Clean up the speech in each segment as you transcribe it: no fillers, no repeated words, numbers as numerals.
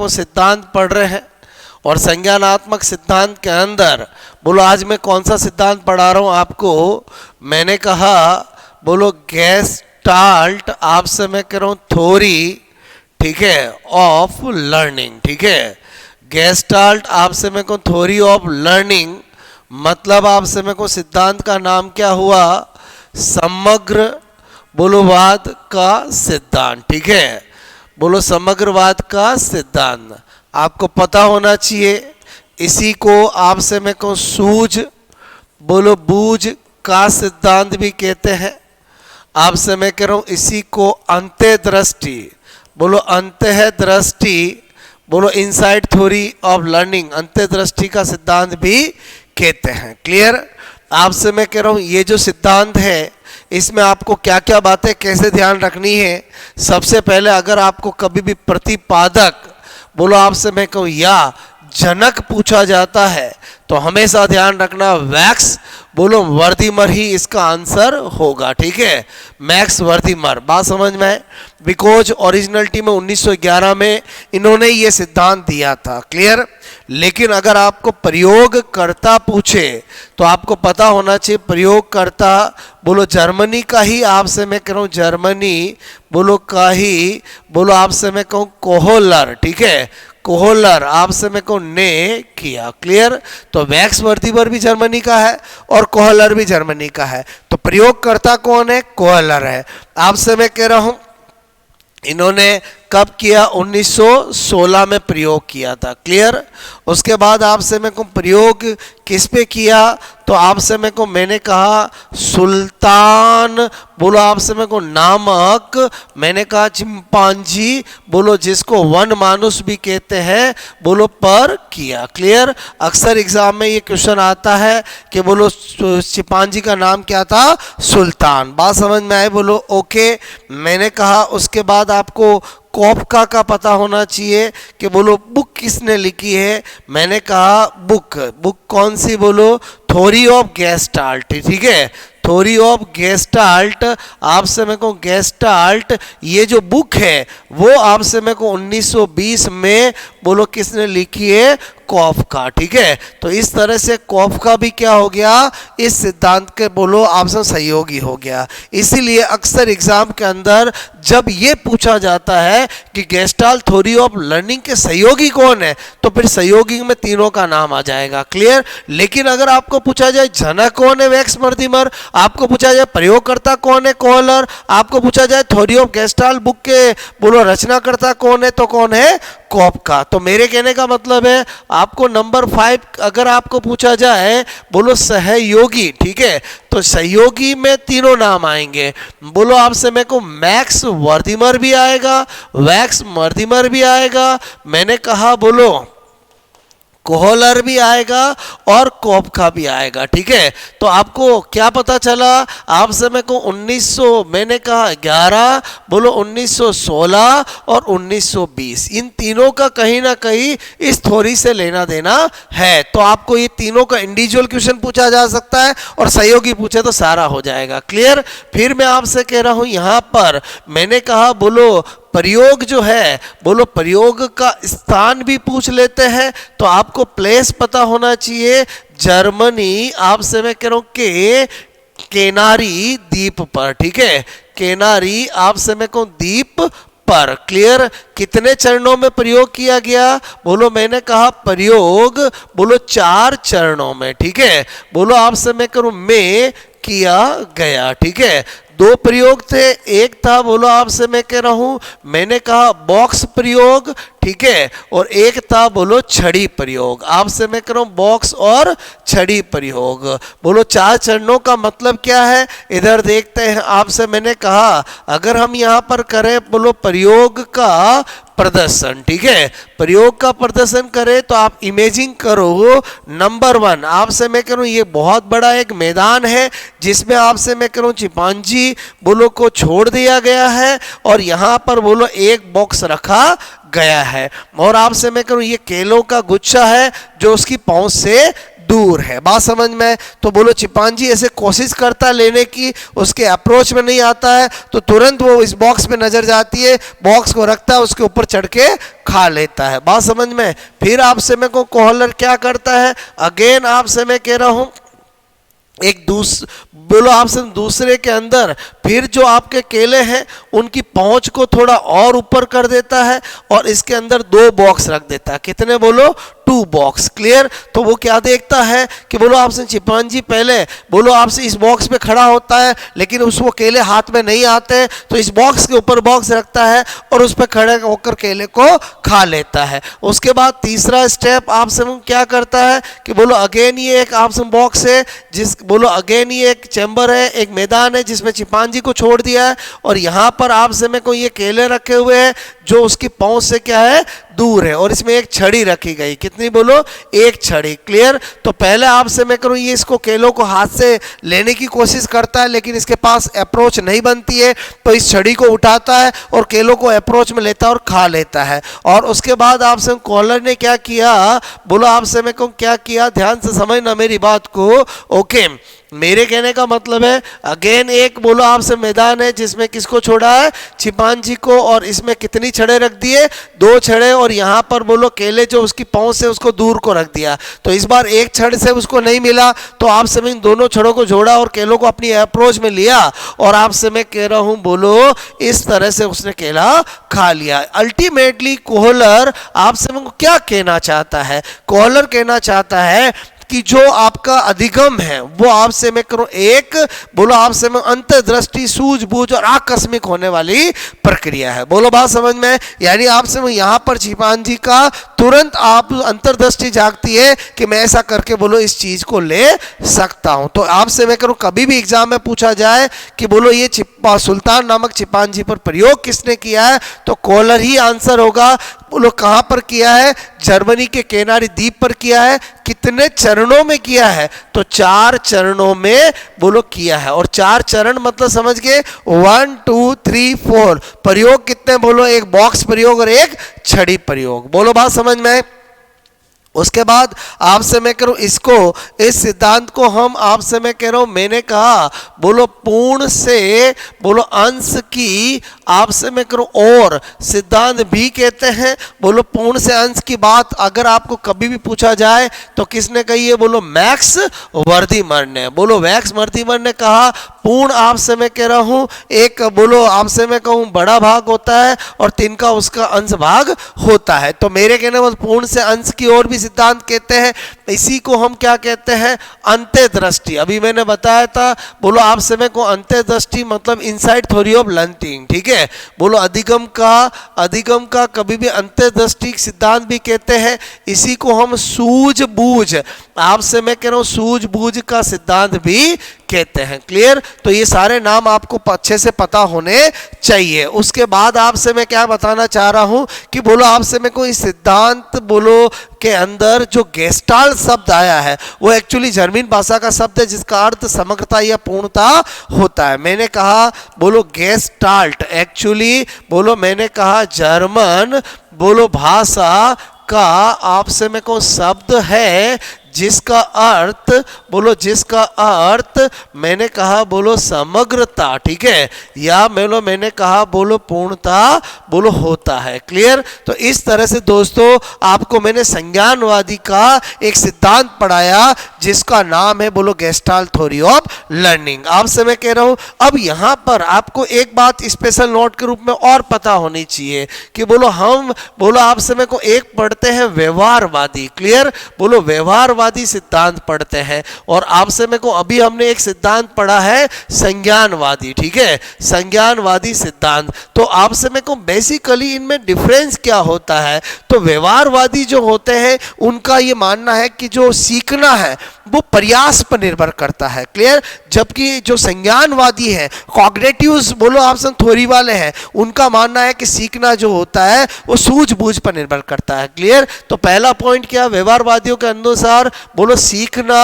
वो सिद्धांत पढ़ रहे हैं और संज्ञानात्मक सिद्धांत के अंदर बोलो आज मैं कौन सा सिद्धांत पढ़ा रहा हूं आपको। मैंने कहा बोलो गेस्टाल्ट, आपसे मैं कह रहा हूं थ्योरी, ठीक है, ऑफ लर्निंग, ठीक है। गेस्टाल्ट आपसे मैं कहूं थ्योरी ऑफ लर्निंग, मतलब आपसे मैं कहूं सिद्धांत का नाम क्या हुआ, समग्र बोलोवाद का सिद्धांत, ठीक है। बोलो समग्रवाद का सिद्धांत आपको पता होना चाहिए। इसी को आपसे मैं कहूं सूझ बोलो बूझ का सिद्धांत भी कहते हैं। आपसे मैं कह रहा हूं इसी को अंतःदृष्टि बोलो अंतः दृष्टि बोलो इनसाइड थ्योरी ऑफ लर्निंग, अंतःदृष्टि का सिद्धांत भी कहते हैं। क्लियर? आपसे मैं कह रहा हूं ये जो सिद्धांत है इसमें आपको क्या क्या बातें कैसे ध्यान रखनी है। सबसे पहले अगर आपको कभी भी प्रतिपादक बोलो आपसे मैं कहूं या जनक पूछा जाता है तो हमेशा ध्यान रखना वैक्स बोलो वर्दीमर ही इसका आंसर होगा, ठीक है। मैक्स वर्दीमर, बात समझ में है। बिकॉज ओरिजिनलिटी में 1911 में इन्होंने ये सिद्धांत दिया था। क्लियर? लेकिन अगर आपको प्रयोगकर्ता पूछे तो आपको पता होना चाहिए प्रयोगकर्ता बोलो जर्मनी का ही, आपसे मैं कह रहा हूं जर्मनी बोलो का ही बोलो आपसे मैं कहूं कोहलर, ठीक है। कोहलर आपसे मैं कहूं ने किया। क्लियर? तो वैक्स वर्दीमर भी जर्मनी का है और कोहलर भी जर्मनी का है। तो प्रयोगकर्ता कौन है? कोहलर है। आपसे मैं कह रहा हूं इन्होंने कब किया? 1916 में प्रयोग किया था। क्लियर? उसके बाद आपसे मैं कहूं प्रयोग किस पे किया तो आपसे मैं को मैंने कहा सुल्तान बोलो आपसे मैं को नामक, मैंने कहा चिंपांजी बोलो जिसको वन मानुस भी कहते हैं बोलो पर किया। क्लियर? अक्सर एग्जाम में ये क्वेश्चन आता है कि बोलो चिंपांजी का नाम क्या था? सुल्तान। बात समझ में आए? बोलो ओके। मैंने कहा उसके बाद आपको कॉफका का पता होना चाहिए कि बोलो बुक किसने लिखी है। मैंने कहा बुक कौन सी? बोलो थ्योरी ऑफ गेस्टाल्ट, ठीक है। थ्योरी ऑफ गेस्टाल्ट आपसे मैं कहूँ गेस्टाल्ट ये जो बुक है वो आपसे मैं कहूँ 1920 में बोलो किसने लिखी है? कॉफका, ठीक है। तो इस तरह से कॉफका भी क्या हो गया? इस सिद्धांत के बोलो आपसे सहयोगी हो गया। इसीलिए अक्सर एग्जाम के अंदर जब ये पूछा जाता है कि गेस्टाल्ट थ्योरी ऑफ लर्निंग के सहयोगी कौन है तो फिर सहयोगी में तीनों का नाम आ जाएगा। क्लियर? लेकिन अगर आपको पूछा जाए जनक कौन है? वैक्स वर्दीमर। आपको पूछा जाए प्रयोगकर्ता कौन है? कोहलर। आपको पूछा जाए थ्योरी ऑफ गेस्टाल्ट बुक के बोलो रचनाकर्ता कौन है तो कौन है? कॉफका। तो मेरे कहने का मतलब है आपको नंबर 5 अगर आपको पूछा जाए बोलो सहयोगी, ठीक है, तो सहयोगी में तीनों नाम आएंगे। बोलो आपसे मैं को मैक्स वर्दीमर भी आएगा, वैक्स वर्दीमर भी आएगा, मैंने कहा बोलो कोहलर भी आएगा और कॉफका भी आएगा, ठीक है। तो आपको क्या पता चला? आपसे मैं को 1900 मैंने कहा 11 बोलो 1916 और 1920 इन तीनों का कहीं ना कहीं इस थ्योरी से लेना देना है। तो आपको ये तीनों का इंडिविजुअल क्वेश्चन पूछा जा सकता है और सहयोगी पूछे तो सारा हो जाएगा। क्लियर? फिर मैं आपसे कह रहा हूं यहां पर मैंने कहा बोलो प्रयोग जो है बोलो प्रयोग का स्थान भी पूछ लेते हैं तो आपको प्लेस पता होना चाहिए। जर्मनी आपसे मैं कह रहा हूं के केनारी द्वीप पर, ठीक है। केनारी आपसे मैं कहूं द्वीप पर। क्लियर? कितने चरणों में प्रयोग किया गया? बोलो मैंने कहा प्रयोग बोलो 4 चरणों में, ठीक है। बोलो आपसे मैं करूं में किया गया, ठीक है। 2 प्रयोग थे, एक था बोलो आपसे मैं कह रहा हूं मैंने कहा बॉक्स प्रयोग, ठीक है, और एक था बोलो छड़ी प्रयोग। आपसे मैं कह रहा हूं बॉक्स और छड़ी प्रयोग। बोलो 4 चरणों का मतलब क्या है? इधर देखते हैं। आपसे मैंने कहा अगर हम यहां पर करें बोलो प्रयोग का प्रदर्शन, ठीक है, प्रयोग का प्रदर्शन करें तो आप इमेजिन करो नंबर 1 आपसे मैं कह रहा हूं ये बहुत बड़ा एक मैदान है जिसमें आपसे मैं कह रहा हूं चिंपांजी बोलो को छोड़ दिया गया है और यहां पर बोलो एक बॉक्स रखा गया है और आपसे मैं कह रहा हूं ये केलों का गुच्छा है जो उसकी पहुंच से दूर है। बात समझ में? तो बोलो चिंपांजी ऐसे कोशिश करता है लेने की, उसके अप्रोच में नहीं आता है, तो तुरंत वो इस बॉक्स पे नजर जाती है, बॉक्स को रखता है, उसके ऊपर चढ़ के खा लेता है। बात समझ में? फिर आपसे मैं को कोहलर क्या करता है, अगेन आपसे मैं कह रहा हूं एक बोलो आपसे दूसरे के अंदर फिर जो आपके केले हैं उनकी पहुंच को थोड़ा और ऊपर कर देता है और इसके अंदर 2 बॉक्स रख देता है। कितने? बोलो 2 बॉक्स। क्लियर? तो वो क्या देखता है कि बोलो आपसे चिंपांजी पहले बोलो आपसे इस बॉक्स पे खड़ा होता है, लेकिन उसको केले हाथ में नहीं आते, तो इस बॉक्स के ऊपर बॉक्स रखता है और उस पर खड़े होकर केले को खा लेता है। उसके बाद तीसरा स्टेप आपसे क्या करता है कि बोलो अगेन ये एक आपसे बॉक्स है, जिस बोलो अगेन ये एक चैम्बर है, एक मैदान है जिसमें चिंपांजी को छोड़ दिया है और यहाँ पर आपसे में को ये केले रखे हुए हैं जो उसकी पहुंच से क्या है, दूर है, और इसमें एक छड़ी रखी गई। कितनी? बोलो 1 छड़ी। क्लियर? तो पहले आपसे मैं करूँ ये इसको केलों को हाथ से लेने की कोशिश करता है, लेकिन इसके पास अप्रोच नहीं बनती है, तो इस छड़ी को उठाता है और केलों को अप्रोच में लेता है और खा लेता है। और उसके बाद आपसे कोहलर ने क्या किया, बोलो आपसे मैं कहूँ क्या किया, ध्यान से समझना मेरी बात को। ओके, मेरे कहने का मतलब है अगेन एक बोलो आपसे मैदान है जिसमें किसको छोड़ा है, चिंपांजी को, और इसमें कितनी छड़े रख दिए, 2 छड़े, और यहाँ पर बोलो केले जो उसकी पहुंच से उसको दूर को रख दिया। तो इस बार 1 छड़ से उसको नहीं मिला, तो आपसे मैं इन दोनों छड़ों को जोड़ा और केलों को अपनी अप्रोच में लिया, और आपसे मैं कह रहा हूं बोलो इस तरह से उसने केला खा लिया। अल्टीमेटली कोहलर आपसे मैं क्या कहना चाहता है, कोहलर कहना चाहता है कि जो आपका अधिगम है वो आपसे मैं करूं एक बोलो आपसे मैं अंतर्दृष्टि, सूझबूझ और आकस्मिक होने वाली प्रक्रिया है। बोलो बात समझ में? यानी आपसे मैं यहाँ पर चिंपांजी का तुरंत आप अंतर्दृष्टि जागती है कि मैं ऐसा करके बोलो इस चीज को ले सकता हूं। तो आपसे मैं करूं कभी भी एग्जाम में पूछा जाए कि बोलो ये सुल्तान नामक चिंपांजी पर प्रयोग किसने किया है, तो कोहलर ही आंसर होगा। बोलो कहां पर किया है, जर्मनी के केनारी द्वीप पर किया है। कितने चरणों में किया है, तो 4 चरणों में बोलो किया है। और 4 चरण मतलब समझ गए, 1 2 3 4 प्रयोग कितने, बोलो एक बॉक्स प्रयोग और एक छड़ी प्रयोग। बोलो बात समझ में? उसके बाद आपसे मैं कह रहा हूं इसको, इस सिद्धांत को हम आपसे मैं कह रहा हूं, मैंने कहा बोलो पूर्ण से बोलो अंश की आपसे मैं करूं और सिद्धांत भी कहते हैं। बोलो पूर्ण से अंश की बात अगर आपको कभी भी पूछा जाए तो किसने कही है, बोलो मैक्स वर्दीमैन ने। बोलो मैक्स वर्दीमैन ने कहा पूर्ण आपसे मैं कह रहा हूं एक बोलो आपसे मैं कहूं बड़ा भाग होता है और 3 का उसका अंश भाग होता है। तो मेरे कहने में पूर्ण से अंश की ओर भी सिद्धांत कहते हैं। इसी को हम क्या कहते हैं, अंतर्दृष्टि। अभी मैंने बताया था बोलो आपसे मैं को अंतर्दृष्टि मतलब इनसाइड थ्योरी ऑफ लर्निंग। ठीक है, बोलो अधिगम का कभी भी अंतर्दृष्टि सिद्धांत भी कहते हैं। इसी को हम सूझबूझ आपसे मैं कह रहा हूं सूझबूझ का सिद्धांत भी कहते हैं। क्लियर? तो ये सारे नाम आपको अच्छे से पता होने चाहिए। उसके बाद आपसे मैं क्या बताना चाह रहा हूं कि बोलो आपसे मैं कोई सिद्धांत बोलो के अंदर जो गेस्टाल्ट शब्द आया है वो एक्चुअली जर्मन भाषा का शब्द है जिसका अर्थ समग्रता या पूर्णता होता है। मैंने कहा बोलो गेस्टाल्ट एक्चुअली बोलो मैंने कहा जर्मन बोलो भाषा का आपसे मैं को शब्द है जिसका अर्थ मैंने कहा बोलो समग्रता। ठीक है, या मैंने कहा बोलो पूर्णता बोलो होता है। क्लियर? तो इस तरह से दोस्तों आपको मैंने संज्ञानवादी का एक सिद्धांत पढ़ाया जिसका नाम है बोलो गेस्टाल्ट थ्योरी ऑफ लर्निंग। आपसे मैं कह रहा हूं अब यहां पर आपको एक बात स्पेशल नोट के रूप में और पता होनी चाहिए कि बोलो हम बोलो आपसे मैं को एक पढ़ते हैं व्यवहारवादी। क्लियर? बोलो व्यवहारवादी सिद्धांत पढ़ते हैं और आपसे में को अभी हमने एक सिद्धांत पढ़ा है संज्ञानवादी। ठीक है, संज्ञानवादी सिद्धांत। तो आपसे में को बेसिकली इनमें डिफरेंस क्या होता है, तो व्यवहारवादी जो होते हैं उनका ये मानना है कि जो सीखना है वो प्रयास पर निर्भर करता है। क्लियर? जबकि जो संज्ञानवादी है कॉग्निटिव्स बोलो आपसे थ्योरी वाले हैं उनका मानना है कि सीखना जो होता है वो सूझबूझ पर निर्भर करता है। क्लियर? तो पहला पॉइंट क्या, व्यवहारवादियों के अनुसार बोलो सीखना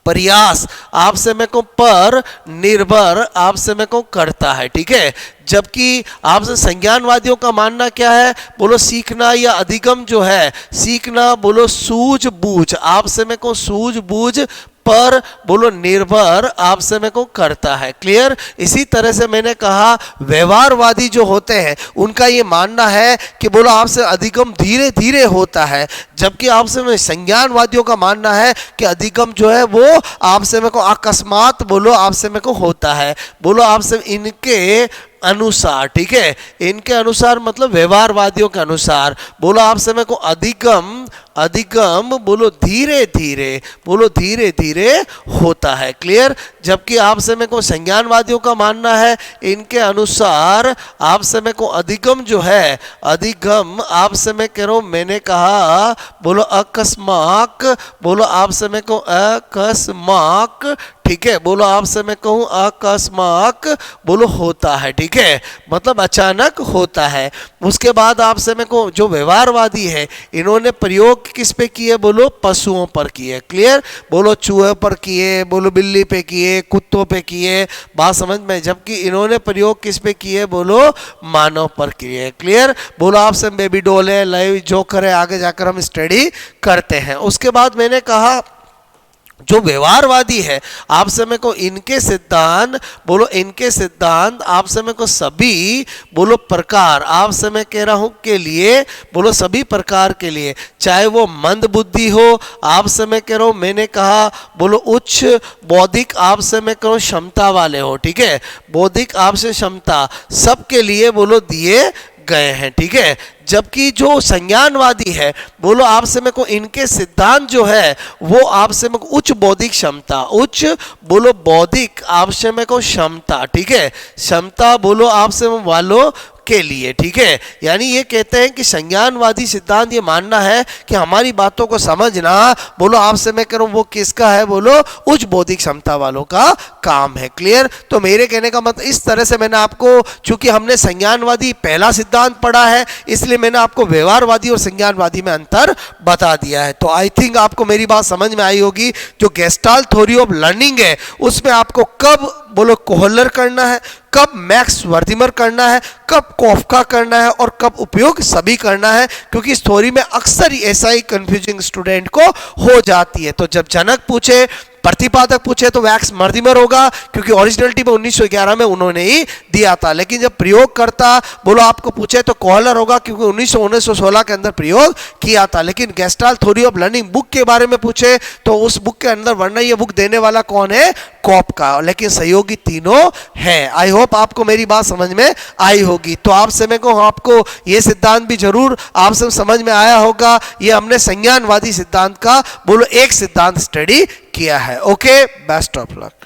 प्रयास आप समय को पर निर्भर आप समय को करता है, ठीक है। जबकि आपसे संज्ञानवादियों का मानना क्या है, बोलो सीखना या अधिगम जो है, सीखना बोलो सूझबूझ आप समय को सूझबूझ पर बोलो निर्भर आप समय को करता है। क्लियर। इसी तरह से मैंने कहा व्यवहारवादी जो होते हैं उनका ये मानना है कि बोलो आपसे अधिगम धीरे धीरे होता है, जबकि आपसे में संज्ञानवादियों का मानना है कि अधिगम जो है वो आपसे में को अकस्मात बोलो आपसे में को होता है। बोलो आपसे इनके अनुसार, ठीक है, इनके अनुसार मतलब व्यवहारवादियों के अनुसार बोलो आप समय को अधिगम अधिगम बोलो धीरे धीरे बोलो धीरे धीरे होता है। क्लियर। जबकि आप समय को संज्ञानवादियों का मानना है इनके अनुसार आप समय को अधिगम जो है, अधिगम आप समय कह रहा हूं मैंने कहा बोलो अकस्मात बोलो आप समय को अकस्मात, ठीक है, बोलो आप से मैं कहूँ अकस्मात बोलो होता है, ठीक है, मतलब अचानक होता है। उसके बाद आप से मैं को जो व्यवहारवादी है इन्होंने प्रयोग किस पे किए, बोलो पशुओं पर किए। क्लियर। बोलो चूहे पर किए, बोलो बिल्ली पे किए, कुत्तों पे किए, बात समझ में। जबकि इन्होंने प्रयोग किस पे किए, बोलो मानव पर किए। क्लियर। बोलो आपसे बेबी डॉल है, लाइव जोकर है, आगे जाकर हम स्टडी करते हैं। उसके बाद मैंने कहा जो व्यवहारवादी है आप समय को इनके सिद्धांत बोलो इनके सिद्धांत आप समय को सभी बोलो प्रकार आप समय कह रहा हूं के लिए बोलो सभी प्रकार के लिए, चाहे वो मंद बुद्धि हो आप समय कह रहा हूं मैंने कहा बोलो उच्च बौद्धिक आप समय कह रहा हूं क्षमता वाले हो, ठीक है, बौद्धिक आपसे क्षमता सबके लिए बोलो दिए गए हैं, ठीक है। जबकि जो संज्ञानवादी है बोलो आप समय को इनके सिद्धांत जो है वो आप समय को उच्च बौद्धिक क्षमता, उच्च बोलो बौद्धिक आप समय को क्षमता, ठीक है, क्षमता बोलो आप समय वालों के लिए, ठीक है। यानी ये कहते हैं कि संज्ञानवादी सिद्धांत ये मानना है कि हमारी बातों को समझना बोलो आपसे मैं करूं वो किसका है, बोलो उच्च बौद्धिक क्षमता वालों का काम है। क्लियर। तो मेरे कहने का मतलब इस तरह से मैंने आपको, चूंकि हमने संज्ञानवादी पहला सिद्धांत पढ़ा है इसलिए मैंने आपको व्यवहारवादी और संज्ञानवादी में अंतर बता दिया है। तो आई थिंक आपको मेरी बात समझ में आई होगी। जो गेस्टाल्ट थ्योरी ऑफ लर्निंग है उसमें आपको कब बोलो कोहलर करना है, कब मैक्स वर्थिमर करना है, कब कॉफका करना है और कब उपयोग सभी करना है, क्योंकि इस थ्योरी में अक्सर ऐसा ही कंफ्यूजिंग स्टूडेंट को हो जाती है। तो जब जनक पूछे प्रतिपादक पूछे तो वैक्स मर्दिमर होगा, क्योंकि ओरिजिनलिटी में 1911 में उन्होंने ही दिया था। लेकिन जब प्रयोगकर्ता बोलो आपको पूछे तो कोहलर होगा, क्योंकि 1916 के अंदर प्रयोग किया था। लेकिन gestalt theory of learning book के बारे में पूछे तो उस बुक के अंदर वरना ये बुक देने वाला कौन है, कॉपका, लेकिन सहयोगी तीनों है। आई होप आपको मेरी बात समझ में आई होगी। तो आप समय को आपको ये सिद्धांत भी जरूर आप सब समझ में आया होगा। ये हमने संज्ञानवादी सिद्धांत का बोलो एक सिद्धांत स्टडी किया है। Okay, best of luck.